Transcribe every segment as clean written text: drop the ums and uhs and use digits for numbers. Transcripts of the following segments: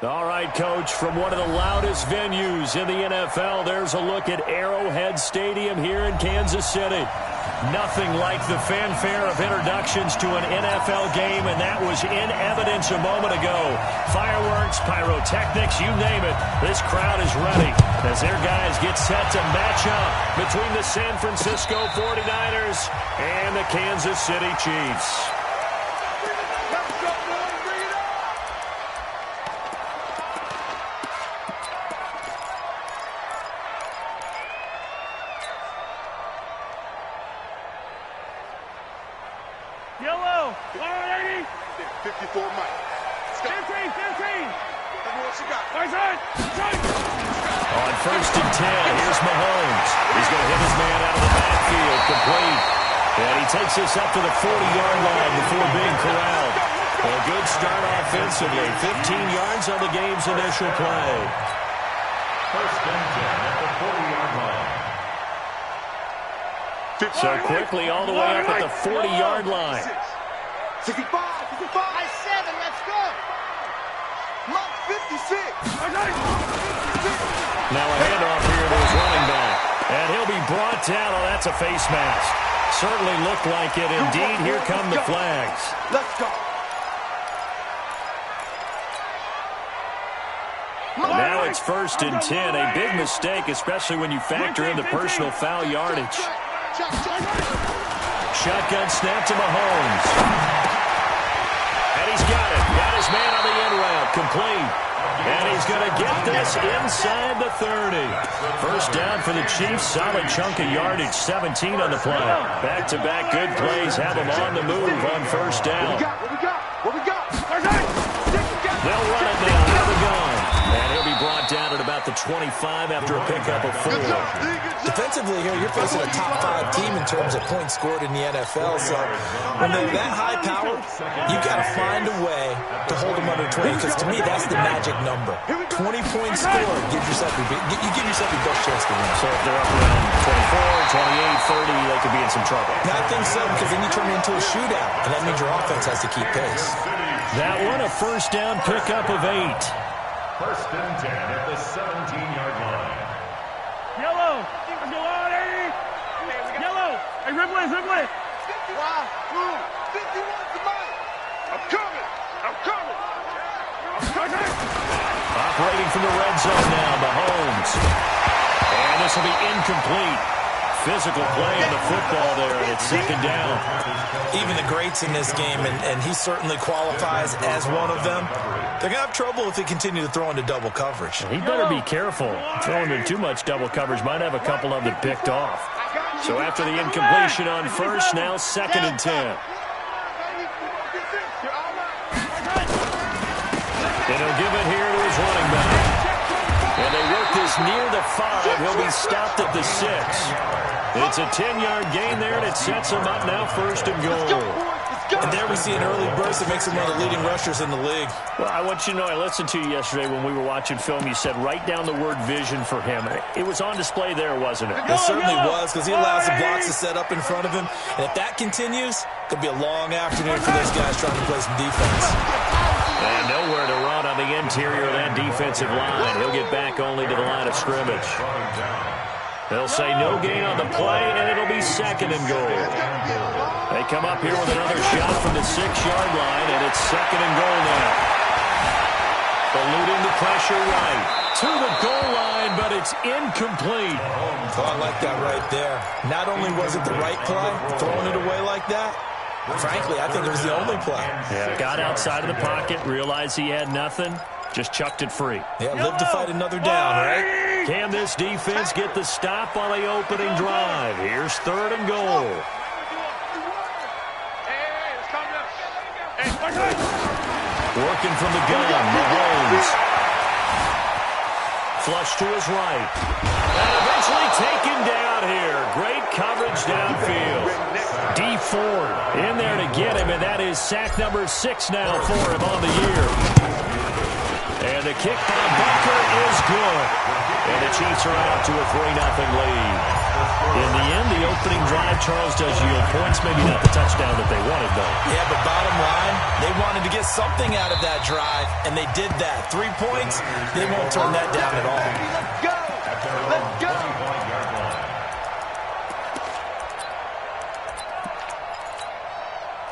All right, Coach, from one of the loudest venues in the NFL, there's a look at Arrowhead Stadium here in Kansas City. Nothing like the fanfare of introductions to an NFL game, and that was in evidence a moment ago. Fireworks, pyrotechnics, you name it. This crowd is ready as their guys get set to match up between the San Francisco 49ers and the Kansas City Chiefs. Yellow, 180. 54 Mike. 15, 15. Everyone she got. On 1st and 10, here's Mahomes. He's going to hit his man out of the backfield, complete. And he takes this up to the 40-yard line before being corralled. A good start offensively. 15 yards on the game's initial play. 1st and 10 at the 40-yard line. So quickly all the way up at the 40-yard line. 65, 65. By 7, let's go. Mark 56. Now a handoff here to his running back. And he'll be brought down. Oh, that's a face mask. Certainly looked like it. Indeed, here come the flags. Let's go. Now it's 1st and 10. A big mistake, especially when you factor in the personal foul yardage. Shotgun snap to Mahomes. And he's got it. Got his man on the in route. Complete. And he's going to get this inside the 30. First down for the Chiefs. Solid chunk of yardage. 17 on the play. Back-to-back good plays have them on the move on first down. What we got? What we got? They'll run it now out of the gun. And he'll be brought down at about the 25 after a pickup of 4. Defensively here, you're facing a top 5 team in terms of points scored in the NFL. So when they're that high powered, you got to find a way to hold them under 20. Because to me, that's the magic number. 20 points scored, give yourself your best chance to win. So if they're up around 24, 28, 30, they could be in some trouble. I think so, because then you turn it into a shootout, and that means your offense has to keep pace. That one a first down pickup of 8. 1st and 10 at the 17-yard line. Yellow, let's go on, 80. Yellow, hey, Ripley. 51 to Mike. I'm coming. Operating from the red zone now, Mahomes. And this will be incomplete. Physical play on the football there, and it's 2nd down. Even the greats in this game, and he certainly qualifies as one of them, they're going to have trouble if they continue to throw into double coverage. He better be careful. Throwing in too much double coverage might have a couple of them picked off. So after the incompletion on first, now 2nd and 10. And he'll give it here to his running back. And they work this near the 5. He'll be stopped at the 6. It's a 10-yard gain there, and it sets him up now 1st and goal. And there we see an early burst that makes him one of the leading rushers in the league. Well, I want you to know, I listened to you yesterday when we were watching film. You said write down the word vision for him. It was on display there, wasn't it? It certainly was, because he allows the blocks to set up in front of him. And if that continues, it'll be a long afternoon for those guys trying to play some defense. And nowhere to run on the interior of that defensive line. He'll get back only to the line of scrimmage. They'll say no gain on the play, and it'll be 2nd and goal. They come up here with another shot from the 6-yard line, and it's 2nd and goal now. Eluding the pressure right to the goal line, but it's incomplete. Oh, I like that right there. Not only was it the right play, throwing it away like that, frankly, I think it was the only play. Yeah, got outside of the pocket, realized he had nothing, just chucked it free. Yeah, live to fight another down, right? Can this defense get the stop on the opening drive? Here's 3rd and goal. Working from the gun, Mahomes. Flush to his right. And eventually taken down here. Great coverage downfield. D Ford in there to get him, and that is sack number 6 now for him on the year. And And a kick by Butker is good. And the Chiefs are out to a 3-0 lead. In the end, the opening drive, Charles, does yield points. Maybe not the touchdown that they wanted, though. Yeah, but bottom line, they wanted to get something out of that drive, and they did that. 3 points, they won't turn that down at all. Let's go. Let's go.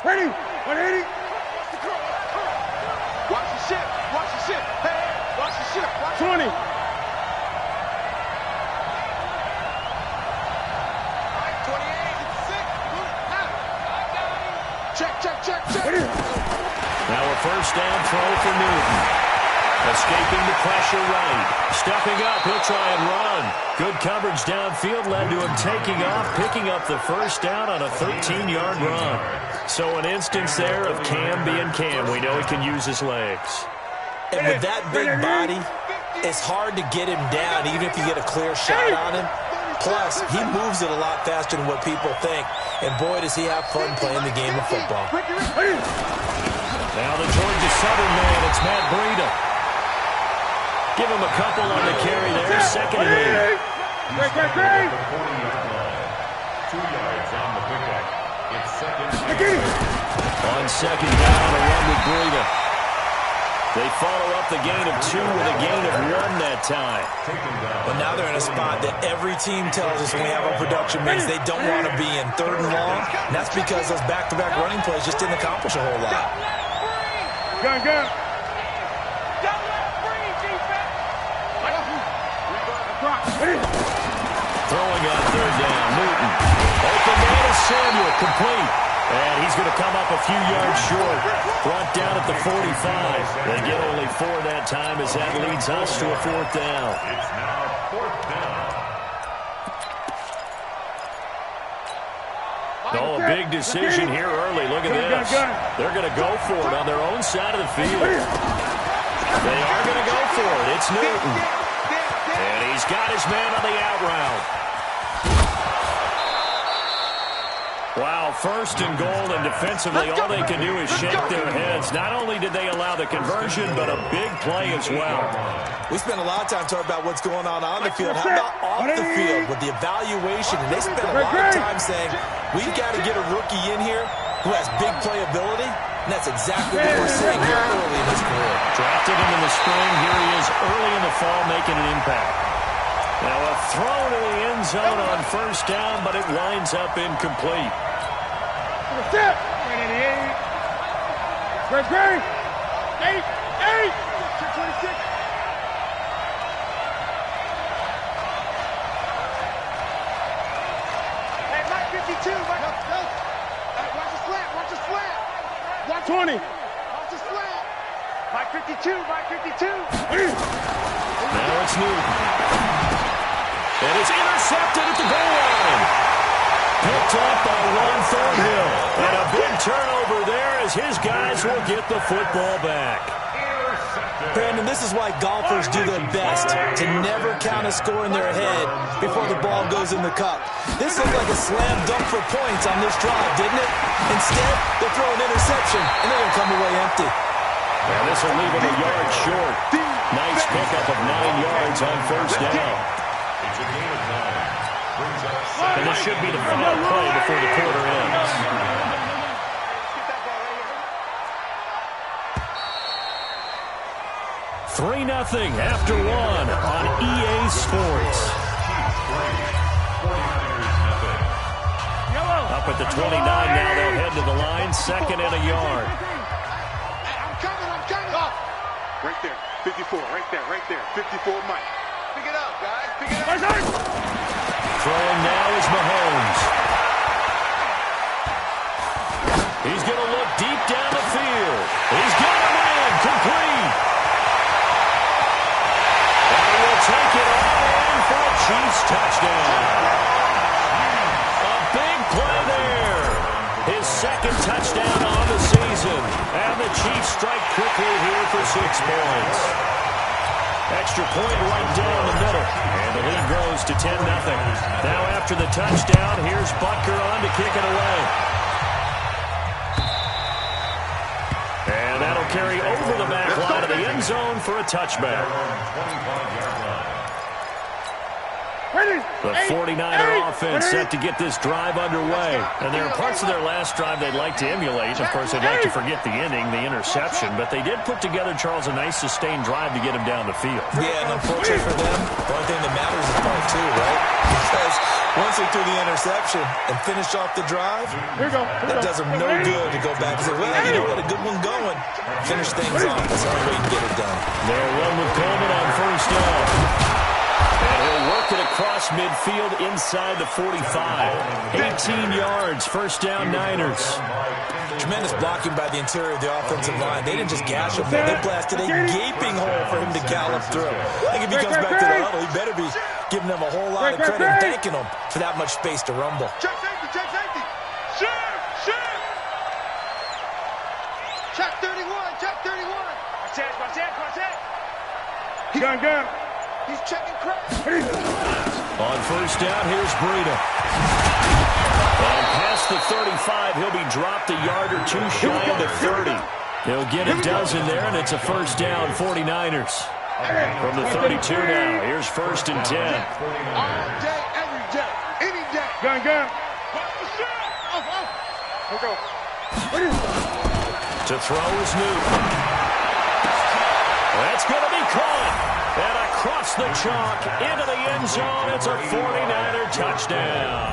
Ready? 180. Watch the ship. Watch the ship. Hey, watch the ship. Watch 20. Check. Now a first down throw for Newton. Escaping the pressure right. Stepping up, he'll try and run. Good coverage downfield led to him taking off, picking up the first down on a 13-yard run. So an instance there of Cam being Cam. We know he can use his legs. And with that big body, it's hard to get him down, even if you get a clear shot on him. Plus, he moves it a lot faster than what people think. And boy, does he have fun playing the game of football. Now the Georgia Southern man, it's Matt Breida. Give him a couple on the carry there, second and 8. 2 yards on the pickup. It's second. On second down, a run with Breida. They follow up the gain of 2 with a gain of 1 that time. But now they're in a spot that every team tells us when we have our production means they don't want to be in 3rd and long. And that's because those back-to-back running plays just didn't accomplish a whole lot. Go. Throwing on 3rd down, Newton. Open man is Samuel, complete. And he's going to come up a few yards short. Brought down at the 45. They get only 4 that time as that leads us to a 4th down. It's now 4th down. Oh, a big decision here early. Look at this. They're going to go for it on their own side of the field. They are going to go for it. It's Newton. And he's got his man on the out route. Wow, 1st and goal, and defensively all they can do is shake their heads. Not only did they allow the conversion, but a big play as well. We spend a lot of time talking about what's going on the field. How about off the field with the evaluation? And they spend a lot of time saying, we've got to get a rookie in here who has big playability, and that's exactly what we're seeing here early in his career. Drafted him in the spring. Here he is early in the fall making an impact. Now a throw to the end zone on 1st down, but it winds up incomplete. Step. 8. 26. Hey, Mike 52. Mike, go. Watch the slant. Watch the slant. Watch 20. Watch the slant. Mike 52. Mike 52. Now it's Newton. And it's intercepted at the goal line. Picked up by Ron Thornhill. And a big turnover there as his guys will get the football back. Brandon, this is why golfers do their best to never count a score in their head before the ball goes in the cup. This looked like a slam dunk for points on this drive, didn't it? Instead, they throw an interception, and they're going to come away empty. And this will leave him a yard short. Nice pickup of 9 yards on 1st down. It's a gain of 9. Brings up And this should be the final play before the quarter ends. 3-0 after 1 on EA Sports. Up at the 29 now, they'll head to the line, 2nd and a yard. I'm coming. Right there. 54. Right there. 54, Mike. Pick it up, guys. Pick it up. Throwing now is Mahomes. He's going to look deep down the field. He's got him in, complete. And he'll take it all in for a Chiefs touchdown. A big play there. His 2nd touchdown on the season. And the Chiefs strike quickly here for 6 points. Extra point right down the middle. And the lead grows to 10-0. Now after the touchdown, here's Butker on to kick it away. And that'll carry over the back line of the end zone for a touchback. The 49er offense set to get this drive underway. And there are parts of their last drive they'd like to emulate. Of course, they'd like to forget the ending, the interception. But they did put together, Charles, a nice sustained drive to get him down the field. Yeah, and unfortunately for them, the only thing that matters is part two, right? Because once they threw the interception and finished off the drive, that does them no good to go back and say, well, you know what, a good one going. Finish things off. That's the only way you can get it done. They'll run with Coleman on first down. And he'll work it across midfield inside the 45. 18 yards, first down Niners. Tremendous blocking by the interior of the offensive line. They didn't just gash him, they blasted a gaping hole for him to gallop through. I think if he comes back to the huddle, he better be giving them a whole lot of credit and thanking them for that much space to rumble. Check safety, check safety. Shift. Check 31, check 31. Watch it. Gun. He's checking crack. On first down, here's Breida. And past the 35, he'll be dropped a yard or two shy of the 30. He'll get a dozen there, and it's a first down, 49ers. From the 32 now, here's first and 10. All day, every day, any day. Gun. To throw is Newton. That's going to be caught. And across the chalk into the end zone, it's a 49er touchdown.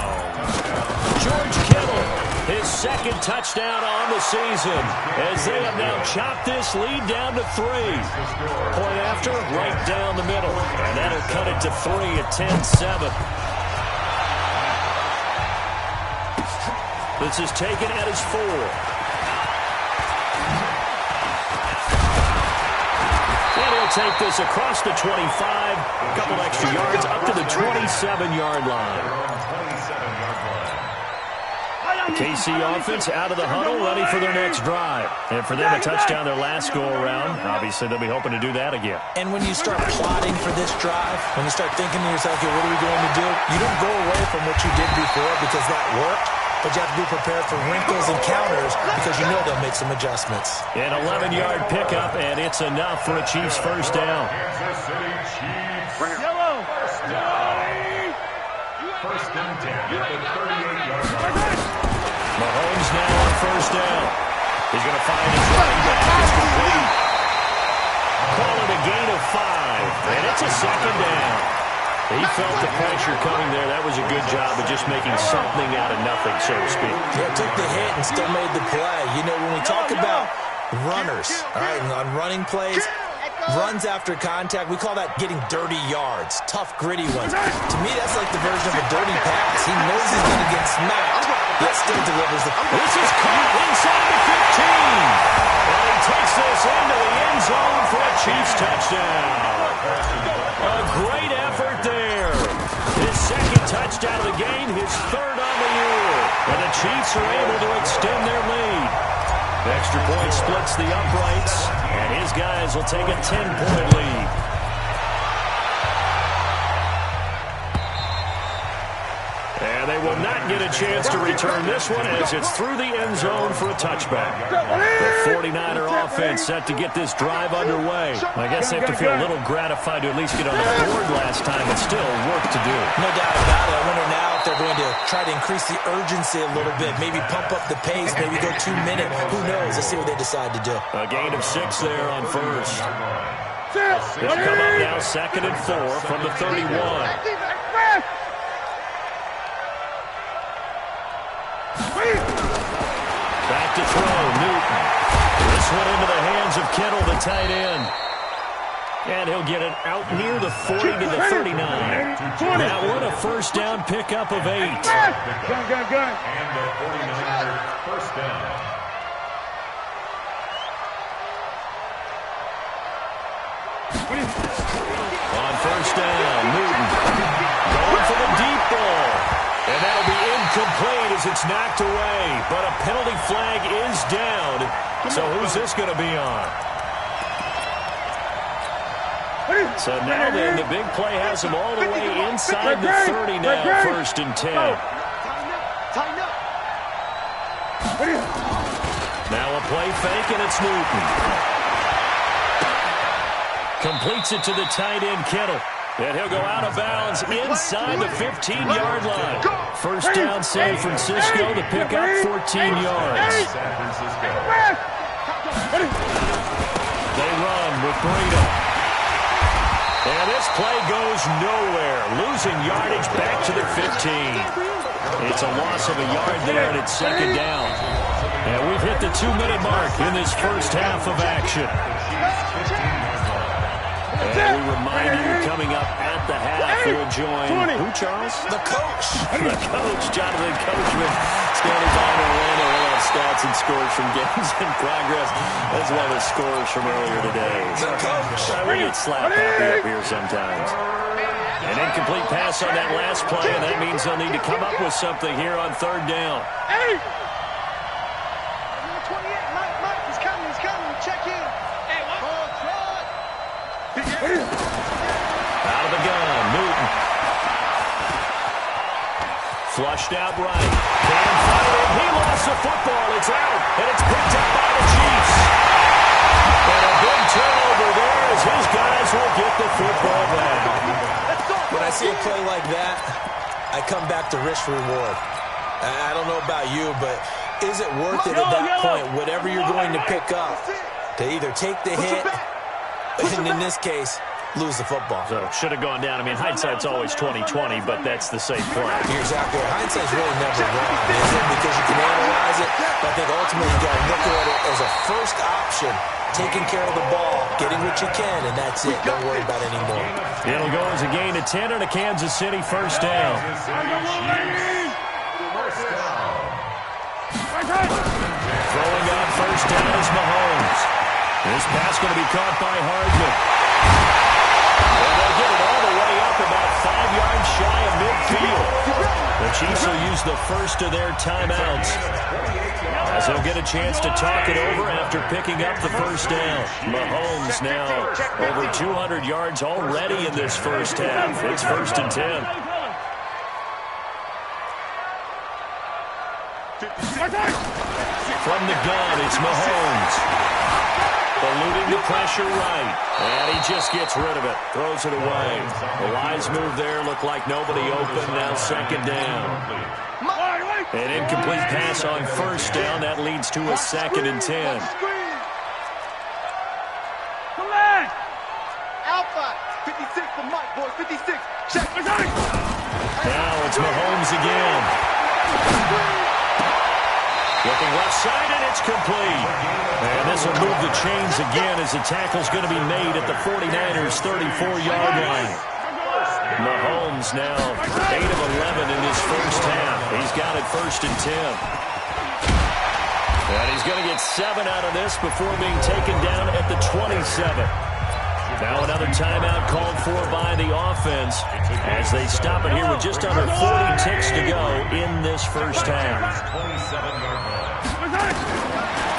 George Kittle, his second touchdown on the season, as they have now chopped this lead down to 3. Point after, right down the middle. And that'll cut it to 3 at 10-7. This is taken at his 4. Take this across the 25, a couple extra yards up to the 27-yard line. The KC offense out of the huddle, ready for their next drive. And for them, a touchdown their last go-around. Obviously, they'll be hoping to do that again. And when you start plotting for this drive, when you start thinking to yourself, okay, what are we going to do? You don't go away from what you did before because that worked. But you have to be prepared for wrinkles and counters because you know they'll make some adjustments. An 11-yard pickup, and it's enough for a Chiefs first down. Yellow. First and 10 at the 38-yard line. Mahomes now on first down. He's going to find his running back. It's complete. Call it a gain of 5, and it's a second down. He felt the pressure coming there. That was a good job of just making something out of nothing, so to speak. Yeah, took the hit and still made the play. You know, when we talk about runners, all right, on running plays, runs after contact, we call that getting dirty yards, tough, gritty ones. To me, that's like the version of a dirty pass. He knows he's going to get smacked, yet still delivers the pass. This is caught inside the 15. And he takes this into the end zone for a Chiefs touchdown. A great effort there. His second touchdown of the game, his third on the year. And the Chiefs are able to extend their lead. The extra point splits the uprights, and his guys will take a 10-point lead. And they will not get a chance to return this one as it's through the end zone for a touchback. The 49er offense set to get this drive underway. I guess they have to feel a little gratified to at least get on the board last time, but still work to do. No doubt about it. I wonder now if they're going to try to increase the urgency a little bit, maybe pump up the pace, maybe go 2 minutes. Who knows? Let's see what they decide to do. A gain of 6 there on first. They'll come up now second and 4 from the 31. Back to throw, Newton. This one into the hands of Kittle, the tight end. And he'll get it out near the 40 to the 39. That one a first down pickup of 8. Gun. And the 49ers first down. On first down, Newton going for the deep ball. And that'll be incomplete as it's knocked away. But a penalty flag is down. So who's this going to be on? So now then, the big play has him all the way inside the 30 now, first and 10. Tighten up. Now a play fake, and it's Newton. Completes it to the tight end, Kittle. And he'll go out of bounds inside the 15-yard line. First down, San Francisco. The pickup, 14 yards. They run with Breida. And this play goes nowhere. Losing yardage back to the 15. It's a loss of a yard there, and it's second down. And we've hit the 2-minute mark in this first half of action. And we remind you, coming up at the half, we'll join who, Charles? The coach. The coach, Jonathan Coachman, standing by in Orlando. We'll have stats and scores from games in progress, as well as scores from earlier today. The coach. We get slap happy up here sometimes. An incomplete pass on that last play, and that means they'll need to come up with something here on third down. Hey! 28, Mike, he's coming, check in. Hey, what? Out of the gun, Newton. Flushed out right. Can't find it. He lost the football. It's out, and it's picked up by the Chiefs. And a big turnover there as his guys will get the football back. When I see a play like that, I come back to risk reward. I don't know about you, but is it worth it at that point, whatever you're going to pick up, to either take the hit, and in this case, lose the football? So should have gone down. I mean, hindsight's always 20/20, but that's the safe play. You're exactly right. Hindsight's really never wrong, is it? Because you can analyze it, but I think ultimately you got to look at it as a first option, taking care of the ball, getting what you can, and that's it. Don't worry about it anymore. It'll go as a gain of 10 on a Kansas City first down. Throwing on first down is Mahomes. This pass going to be caught by Hardman. And they'll get it all the way up about 5 yards shy of midfield. The Chiefs will use the first of their timeouts as they'll get a chance to talk it over after picking up the first down. Mahomes now over 200 yards already in this first half. It's 1st and 10. From the gun, it's Mahomes. Eluding the pressure right. And he just gets rid of it. Throws it away. The wise move there. Looked like nobody open. Now second down. An incomplete pass on first down. That leads to a 2nd and 10. Alpha. 56 for Mike, boys. 56. Check. Now it's Mahomes again. Looking left side, and it's complete. And this will move the chains again as the tackle's going to be made at the 49ers' 34-yard line. Mahomes now 8 of 11 in his first half. He's got it 1st and 10. And he's going to get 7 out of this before being taken down at the 27. Now another timeout called for by the offense as they stop it here with just under 40 ticks to go in this first half.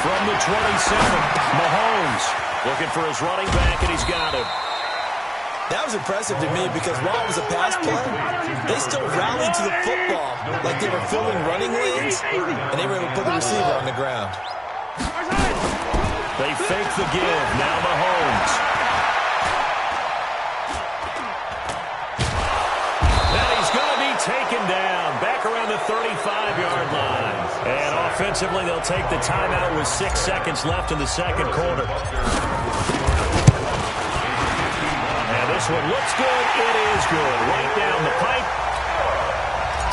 From the 27, Mahomes looking for his running back, and he's got him. That was impressive to me because while it was a pass play, they still rallied to the football like they were filling running lanes, and they were able to put the receiver on the ground. They fake the give. Now Mahomes. And he's going to be taken down back around the 35-yard line. And offensively, they'll take the timeout with 6 seconds left in the second quarter. And this one looks good. It is good. Right down the pipe.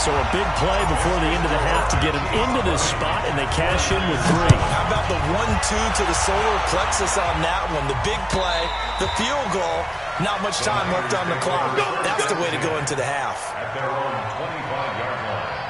So a big play before the end of the half to get him into this spot, and they cash in with 3. How about the 1-2 to the solar plexus on that one? The big play, the field goal, not much time left on the clock. That's the way to go into the half. At their own 25-yard line.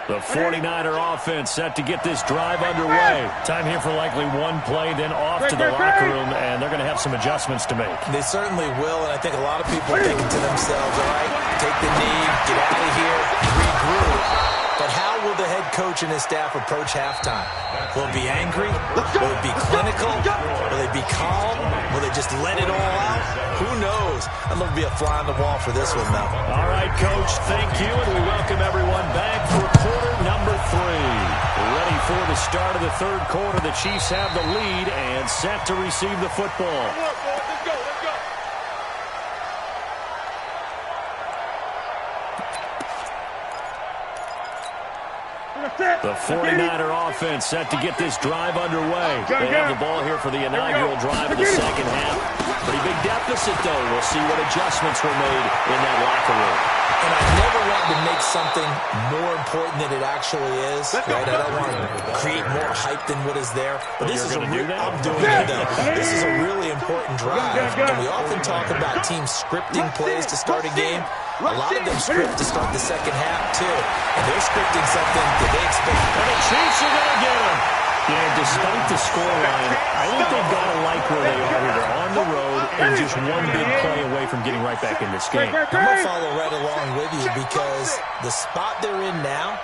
The 49er offense set to get this drive underway. Time here for likely one play, then off to the locker room, and they're going to have some adjustments to make. They certainly will, and I think a lot of people are thinking to themselves, all right, take the knee, get out of here, regroup. But how will the head coach and his staff approach halftime? Will it be angry? Will it be clinical? Will they be calm? Will they just let it all out? Who knows? I'm going to be a fly on the wall for this one, though. All right, Coach, thank you, and we welcome everyone back for quarter number 3. We're ready for the start of the third quarter. The Chiefs have the lead and set to receive the football. Let's go. The 49er offense set to get this drive underway. They have the ball here for the inaugural drive of the second half. Pretty big deficit, though. We'll see what adjustments were made in that locker room. And I never want to make something more important than it actually is, right? I don't want to create more hype than what is there. But this is I'm doing it, though. This is a really important drive. And we often talk about teams scripting plays to start a game. A lot of them script to start the second half, too. And they're scripting something that they expect. And the Chiefs are going to get him. Yeah, despite the scoreline, I think they've got to like where they are here. They're on the road and just one big play away from getting right back in this game. I'm going to follow right along with you because the spot they're in now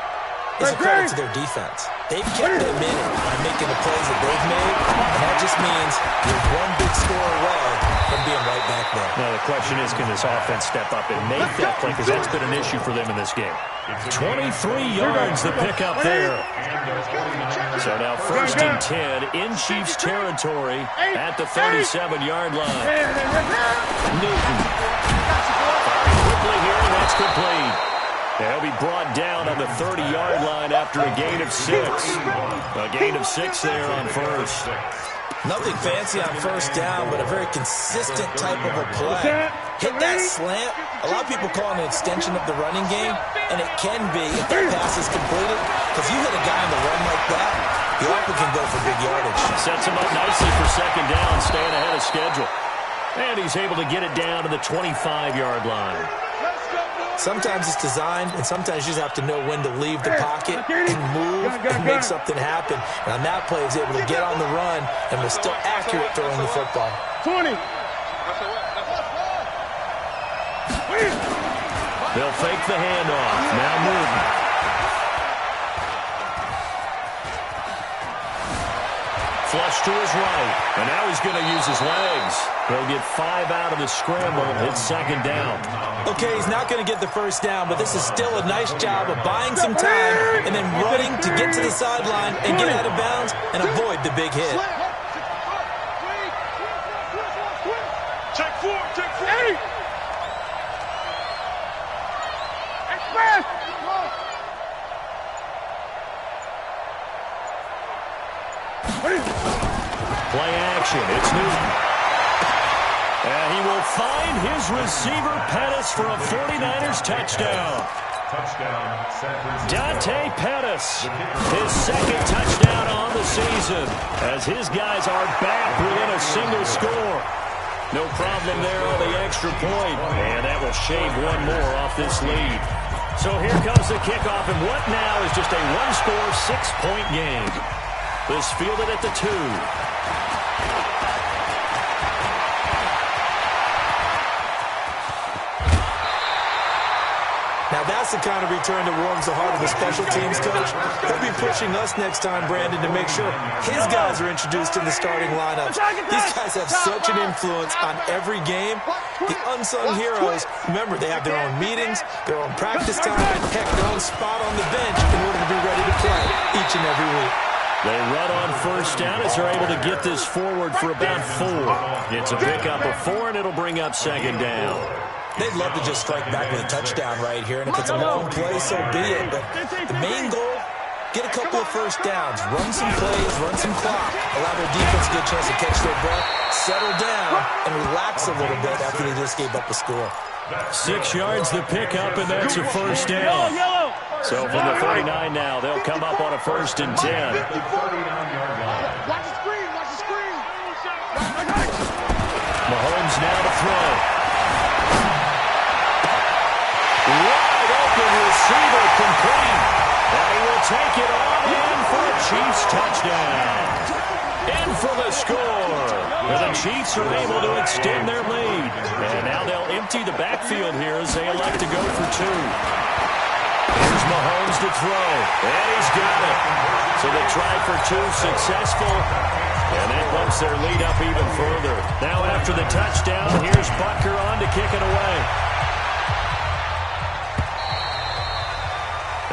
is a credit to their defense. They've kept them in it by making the plays that they've made, and that just means you're one big score away from being right back there. Now, the question is, can this offense step up and make that play? Because that's been an issue for them in this game. 23 yards the pickup there. So now 1st and 10 in Chiefs territory at the 37-yard line. Newton. Firing quickly here, and that's complete. They'll be brought down on the 30-yard line after a gain of 6. A gain of 6 there on first. Nothing fancy on first down, but a very consistent type of a play. Hit that slant. A lot of people call it an extension of the running game, and it can be if that pass is completed. Because you hit a guy on the run like that, you often can go for big yardage. Sets him up nicely for second down, staying ahead of schedule. And he's able to get it down to the 25-yard line. Sometimes it's designed, and sometimes you just have to know when to leave the pocket and move and make something happen. And on that play, he's able to get on the run and was still accurate throwing the football. 20. They'll fake the handoff. Now Newton. Flush to his right, and now he's going to use his legs. He'll get 5 out of the scramble. It's second down. Okay, he's not going to get the first down, but this is still a nice job of buying some time and then running to get to the sideline and get out of bounds and avoid the big hit. Check 4. Express. Play action. It's Newton. And he will find his receiver, Pettis, for a 49ers touchdown. Dante Pettis, his second touchdown on the season, as his guys are back within a single score. No problem there on the extra point, and that will shave one more off this lead. So here comes the kickoff, and what now is just a one-score, 6-point game. This fielded at the 2. Now that's the kind of return that warms the heart of the special teams coach. He'll be pushing us next time, Brandon, to make sure his guys are introduced in the starting lineups. These guys have such an influence on every game. The unsung heroes, remember, they have their own meetings, their own practice time, heck, their own spot on the bench in order to be ready to play each and every week. They run on first down as they're able to get this forward for about 4. It's a pickup of 4, and it'll bring up second down. They'd love to just strike back with a touchdown right here, and if it's a long play, so be it. But the main goal, get a couple of first downs, run some plays, run some clock, allow their defense a good chance to catch their breath, settle down, and relax a little bit after they just gave up a score. 6 yards the pickup, and that's a first down. So from the 49 now, they'll come up on a 1st and 10. Watch the screen. Mahomes now to throw. Wide open receiver complete. And he will take it all in for a Chiefs touchdown. In for the score. And the Chiefs are able to extend their lead. And now they'll empty the backfield here as they elect to go for 2. Here's Mahomes to throw, and he's got it. So the try for two successful, and that bumps their lead up even further. Now after the touchdown, here's Butker on to kick it away.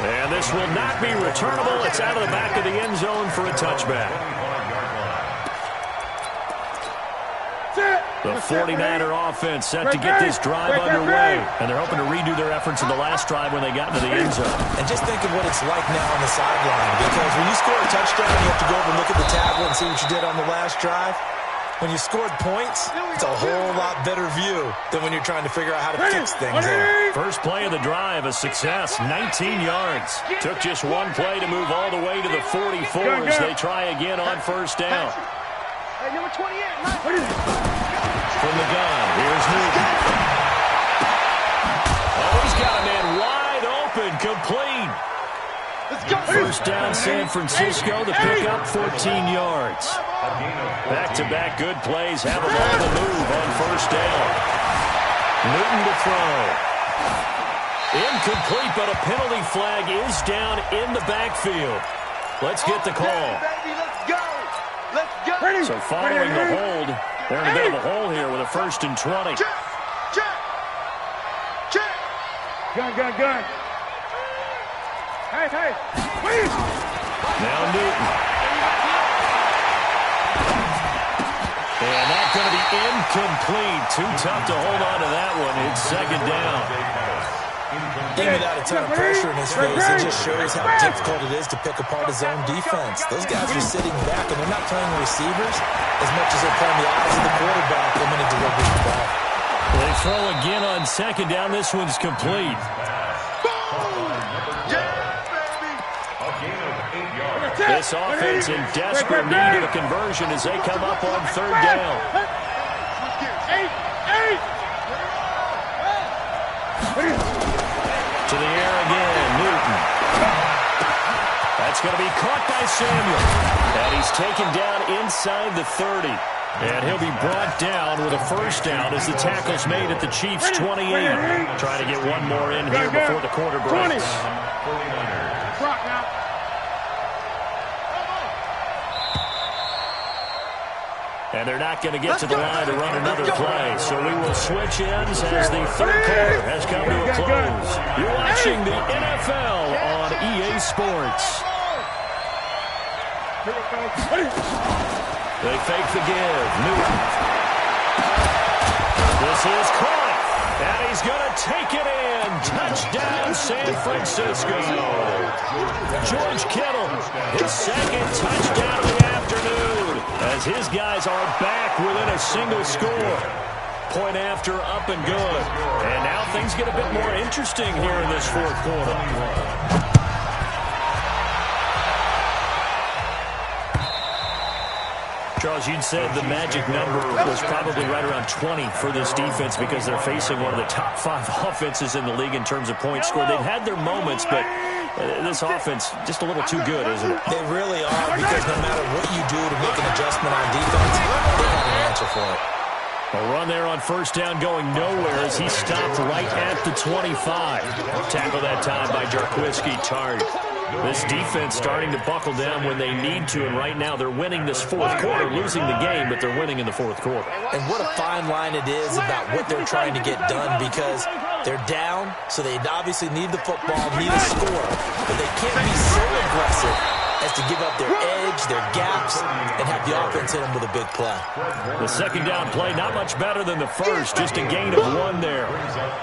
And this will not be returnable. It's out of the back of the end zone for a touchback. The 49er offense set to get this drive underway. And they're hoping to redo their efforts in the last drive when they got into the end zone. And just think of what it's like now on the sideline. Because when you score a touchdown, you have to go over and look at the tablet and see what you did on the last drive. When you scored points, it's a whole lot better view than when you're trying to figure out how to fix things there. First play of the drive, a success, 19 yards. Took just one play to move all the way to the 44 as they try again on first down. Hey, number 28. From the gun, here's Newton. Oh, he's got a man wide open, complete. Let's go. First down, San Francisco. The pickup, 14 yards. Back-to-back good plays have them on the move on first down. Newton to throw. Incomplete, but a penalty flag is down in the backfield. Let's get the call. Baby, let's go. Let's go. So following the hold, they're in a bit of a hole here with a 1st and 20. Check. Gun. Hey. Please. Now Newton. And that's going to be incomplete. Too tough to hold on to that one. It's second down. Even without a ton of pressure in his face, it just shows how difficult it is to pick apart his own defense. Those guys are sitting back, and they're not playing receivers as much as they're playing the eyes of the quarterback when he delivers the ball. They throw again on second down. This one's complete. This offense in desperate need of a conversion as they come up on third down. To the air again, Newton. That's going to be caught by Samuel. And he's taken down inside the 30. And he'll be brought down with a first down as the tackle's made at the Chiefs' 28. Trying to get one more in here before the quarter breaks. And they're not going to get to the line to run another play. So we will switch ends as the third quarter has come to a close. You're watching the NFL on EA Sports. They fake the give. Newton. This is caught. And he's going to take it in. Touchdown, San Francisco. George Kittle, his second touchdown of the afternoon, as his guys are back within a single score. Point after, up and good. And now things get a bit more interesting here in this fourth quarter. Charles, you'd said the magic number was probably right around 20 for this defense because they're facing one of the top 5 offenses in the league in terms of points scored. They've had their moments, but this offense just a little too good, isn't it? They really are, because no matter what you do to make an adjustment on defense, they have an answer for it. A run there on first down going nowhere as he stopped right at the 25. Tackle that time by Jarquiski Tardy. This defense starting to buckle down when they need to, and right now they're winning this fourth quarter, losing the game, but they're winning in the fourth quarter. And what a fine line it is about what they're trying to get done, because they're down, so they obviously need the football, need a score, but they can't be so aggressive as to give up their edge, their gaps, and have the offense hit them with a big play. The second down play, not much better than the first, just a gain of 1 there.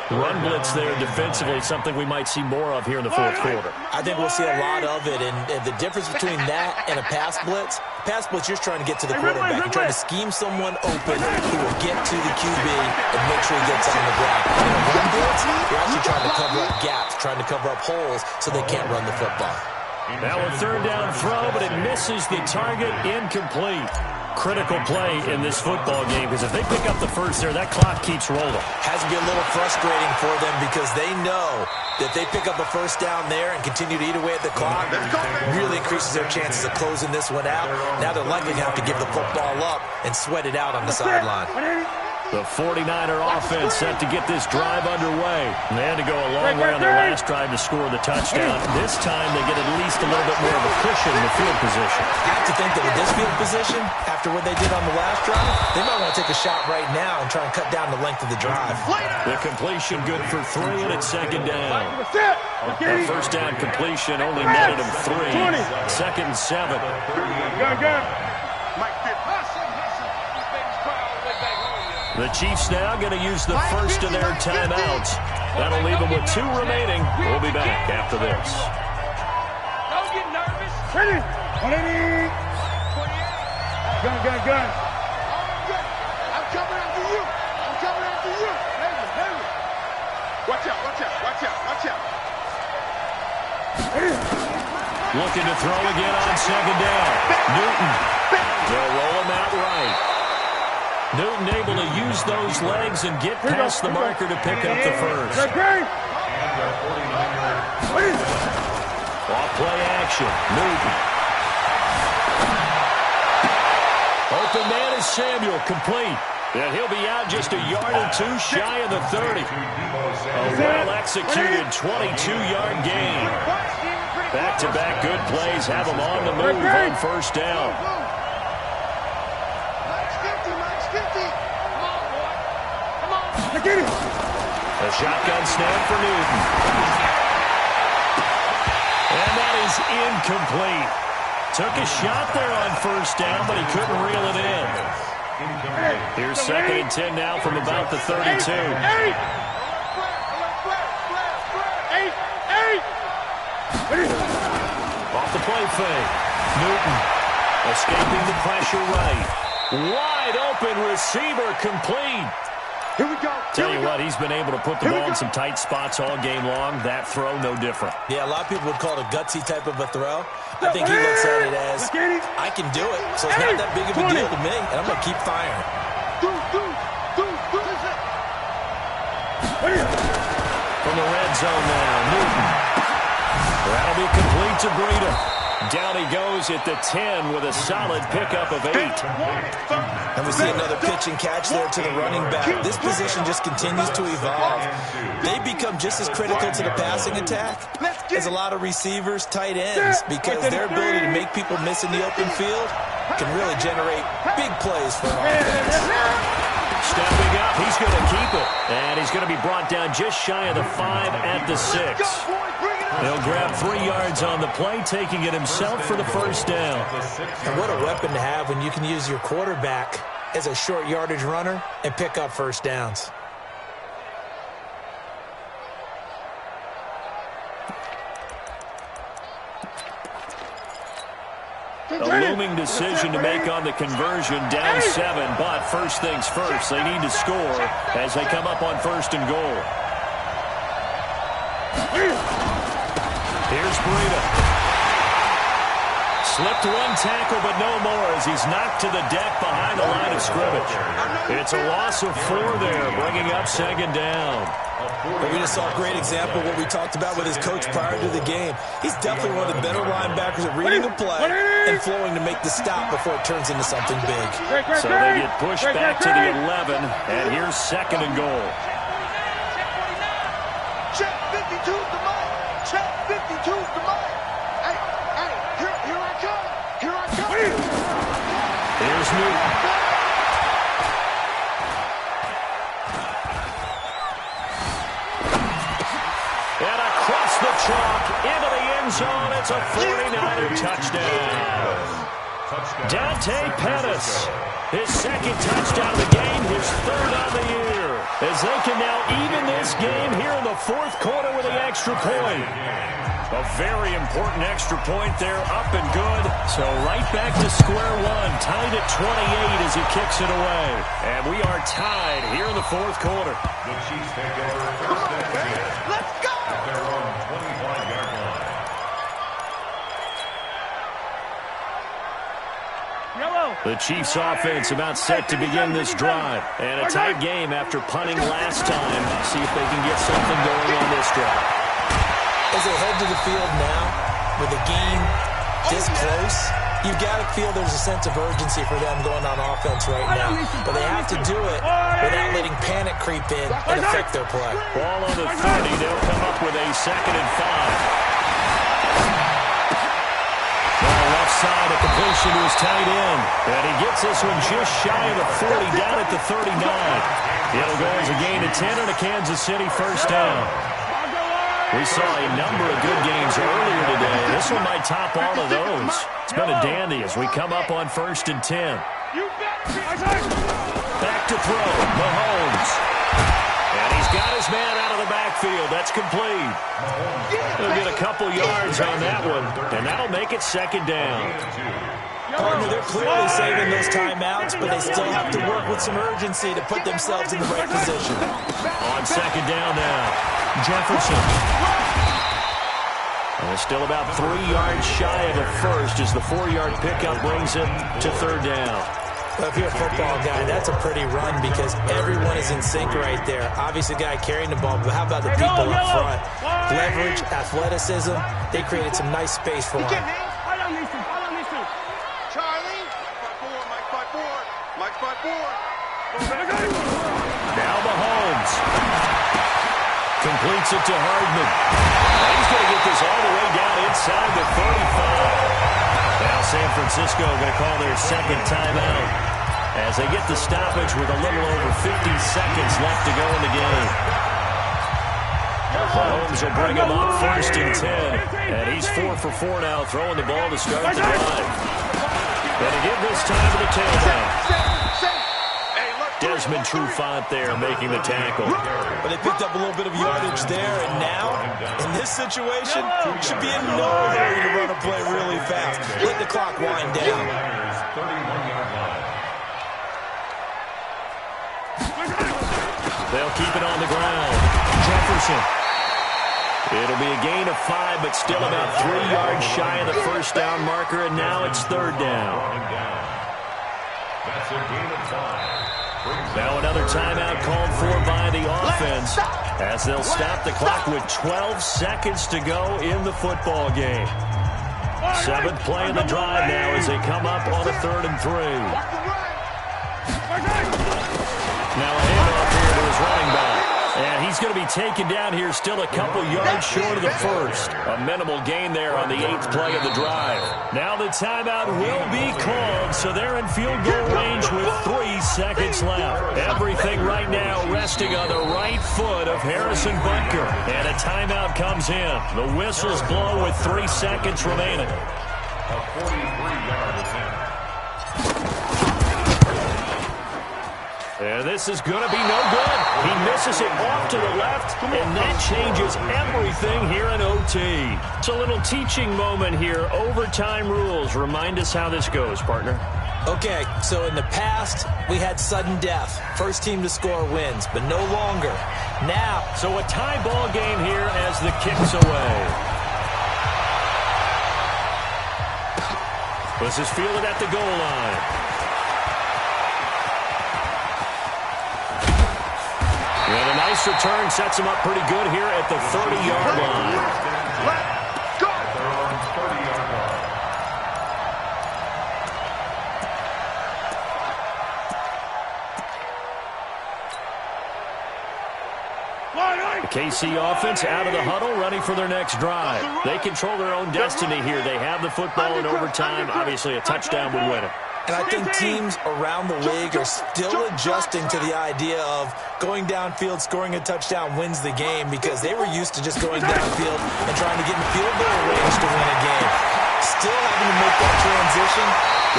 Run blitz there defensively, something we might see more of here in the fourth quarter. I think we'll see a lot of it, and the difference between that and a pass blitz, you're just trying to get to the quarterback. You're trying to scheme someone open who will get to the QB and make sure he gets on the ground. In a run blitz, you're actually trying to cover up gaps, trying to cover up holes so they can't run the football. Now a third down throw, but it misses the target, incomplete. Critical play in this football game, because if they pick up the first there, that clock keeps rolling. Has to be a little frustrating for them, because they know that they pick up a first down there and continue to eat away at the clock, really increases their chances of closing this one out. Now they're likely to have to give the football up and sweat it out on the sideline. The 49er offense set to get this drive underway. They had to go a long way on their last drive to score the touchdown. This time they get at least a little bit more of a cushion in the field position. I have to think that with this field position, after what they did on the last drive, they might want to take a shot right now and try and cut down the length of the drive. The completion good for 3, and it's second down. That first down completion only netted him 3. Second and 7. The Chiefs now going to use the first of their timeouts. That'll leave them with 2 remaining. We'll be back after this. Don't get nervous. Ready. 180. Gun. I'm coming after you. Watch out. Looking to throw again on second down. Newton. They'll roll him out right. Newton able to use those legs and get past the marker to pick up the first. Off play action. Newton. Open man is Samuel, complete. And he'll be out just a yard or 2 shy of the 30. A well-executed 22-yard gain. Back-to-back good plays have him on the move on first down. A shotgun snap for Newton. And that is incomplete. Took a shot there on first down, but he couldn't reel it in. Here's second and 10 now from about the 32. Off the play fake. Newton escaping the pressure right. Wide open receiver complete. Here we go. Tell you what, he's been able to put the ball in some tight spots all game long. That throw, no different. Yeah, a lot of people would call it a gutsy type of a throw. I think he looks at it as, I can do it, so it's not that big of a deal to me, and I'm going to keep firing. From the red zone now, Newton. That'll be complete to Breida. Down he goes at the 10 with a solid pickup of 8. And we see another pitch and catch there to the running back. This position just continues to evolve. They become just as critical to the passing attack as a lot of receivers, tight ends, because their ability to make people miss in the open field can really generate big plays for an offense. Stepping up, he's going to keep it. And he's going to be brought down just shy of the 5 at the 6. He'll grab 3 yards on the play, taking it himself for the first down. And what a weapon to have when you can use your quarterback as a short yardage runner and pick up first downs. A looming decision to make on the conversion, down 7, but first things first, they need to score as they come up on first and goal. Here's Breida. Slipped 1 tackle, but no more as he's knocked to the deck behind the line of scrimmage. It's a loss of 4 there, bringing up second down. But we just saw a great example of what we talked about with his coach prior to the game. He's definitely one of the better linebackers at reading a play and flowing to make the stop before it turns into something big. So they get pushed back to the 11, and here's second and goal. Check 52 to Mike. Check 52 to Mike. Hey, here I come. Here's Newton. And across the chalk into the end zone. It's a 49er touchdown. Dante Pettis, his second touchdown of the game, his 3rd on the year. As they can now even this game here in the 4th quarter with the extra point. A very important extra point there, up and good. So right back to square one, tied at 28 as he kicks it away. And we are tied here in the 4th quarter. The Chiefs take over first and 10. Let's go. At their own 25-yard line. The Chiefs offense about set to begin this drive. And a tight game after punting last time. See if they can get something going on this drive. As they head to the field now with a gain this close, you've got to feel there's a sense of urgency for them going on offense right now. But they have to do it without letting panic creep in and affect their play. Ball on the 30. They'll come up with a 2nd and 5. Left side, a completion to his tight end. And he gets this one just shy of the 40, down at the 39. It'll go as a gain of 10 and a Kansas City first down. We saw a number of good games earlier today. This one might top all of those. It's been a dandy as we come up on 1st and 10. Back to throw, Mahomes. And he's got his man out of the backfield. That's complete. He'll get a couple yards on that one, and that'll make it 2nd down. Partner, they're clearly saving those timeouts, but they still have to work with some urgency to put themselves in the right position. On 2nd down now, Jefferson. And they're still about 3 yards shy of a first as the 4-yard pickup brings it to 3rd down. Well, if you're a football guy, that's a pretty run because everyone is in sync right there. Obviously, the guy carrying the ball, but how about the people up front? Leverage, athleticism, they created some nice space for him. Charlie. Mike 5-4. Mike 5-4. Now Mahomes. Completes it to Hardman. He's going to get this all the way down inside the 35. Now San Francisco going to call their 2nd timeout as they get the stoppage with a little over 50 seconds left to go in the game. Mahomes will bring him up 1st and 10. And he's 4 for 4 now, throwing the ball to start the drive. And to give this time to the tailback. Desmond Trufant there making the tackle. But they picked up a little bit of yardage there, and now, in this situation, should be in no hurry to run a play really fast. Let the clock wind down. They'll keep it on the ground. Jefferson. It'll be a gain of 5, but still about 3 yards shy of the first down marker, and now it's 3rd down. That's a gain of 5. Now another timeout called for by the offense as they'll stop the clock with 12 seconds to go in the football game. 7th play of the drive now as they come up on a 3rd and 3. Now a handoff here to his running back. And he's going to be taken down here still a couple yards short of the first. A minimal gain there on the 8th play of the drive. Now the timeout will be called, so they're in field goal range with 3 seconds left. Everything right now resting on the right foot of Harrison Butker. And a timeout comes in. The whistles blow with 3 seconds remaining. A 43-yard attempt. And this is going to be no good. He misses it off to the left, and that changes everything here in OT. It's a little teaching moment here. Overtime rules. Remind us how this goes, partner. Okay, so in the past, we had sudden death. First team to score wins, but no longer. Now, so a tie ball game here as the kick's away. This is fielded at the goal line. And a nice return sets him up pretty good here at the 30-yard line. Let's go! They're on 30-yard line. The KC offense out of the huddle, ready for their next drive. They control their own destiny here. They have the football in overtime. Obviously, a touchdown would win it. And I think teams around the league are still adjusting to the idea of going downfield, scoring a touchdown wins the game because they were used to just going downfield and trying to get in field goal range to win a game. Still having to make that transition.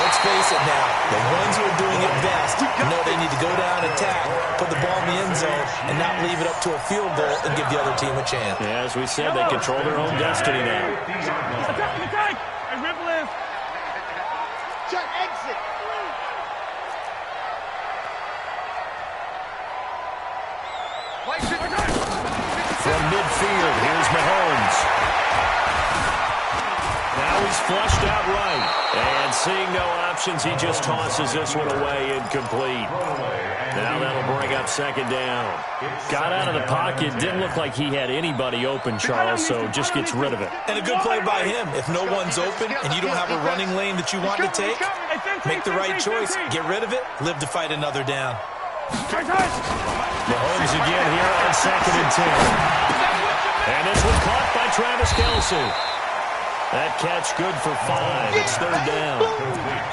Let's face it now, the ones who are doing it best know they need to go down, attack, put the ball in the end zone, and not leave it up to a field goal and give the other team a chance. Yeah, as we said, they control their own destiny now. Attack! And rip lift. Check exit. From midfield, here's Mahomes. Now he's flushed out right. And seeing no options, he just tosses this one away incomplete. Now that'll bring up second down. Got out of the pocket. Didn't look like he had anybody open, Charles, so just gets rid of it. And a good play by him. If no one's open and you don't have a running lane that you want to take, make the right choice. Get rid of it. Live to fight another down. Mahomes again here on 2nd and 10. And this one caught by Travis Kelce. That catch good for 5. It's 3rd down.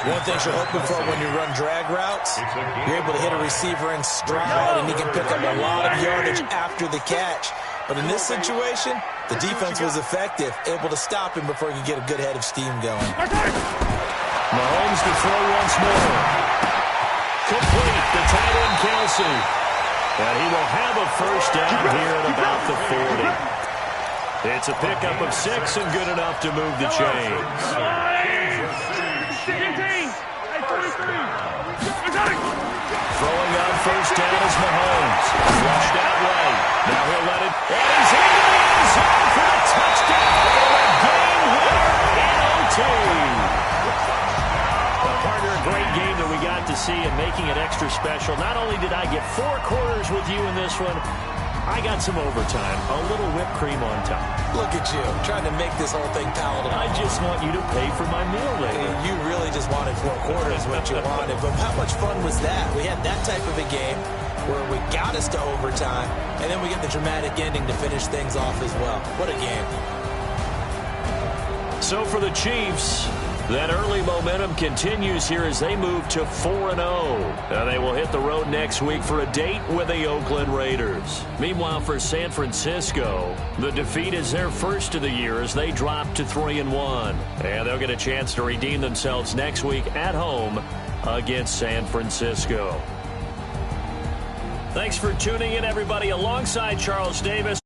One thing you're hoping for when you run drag routes, you're able to hit a receiver in stride, and he can pick up a lot of yardage after the catch. But in this situation, the defense was effective, able to stop him before he could get a good head of steam going. Mahomes to throw once more. Complete, the tight end Kelce. And he will have a first down here at about the 40. It's a pickup of 6 and good enough to move the chains. Throwing on first down is Mahomes. Flushed out right. Now he'll let it. And he's into the end zone for the touchdown. And a game winner in OT. Well, partner, a great game that we got to see and making it extra special. Not only did I get 4 quarters with you in this one, I got some overtime, a little whipped cream on top. Look at you, trying to make this whole thing palatable. I just want you to pay for my meal later. You really just wanted 4 quarters, what you wanted. But how much fun was that? We had that type of a game where we got us to overtime, and then we get the dramatic ending to finish things off as well. What a game. So for the Chiefs, that early momentum continues here as they move to 4-0. Now they will hit the road next week for a date with the Oakland Raiders. Meanwhile, for San Francisco, the defeat is their first of the year as they drop to 3-1. And they'll get a chance to redeem themselves next week at home against San Francisco. Thanks for tuning in, everybody. Alongside Charles Davis.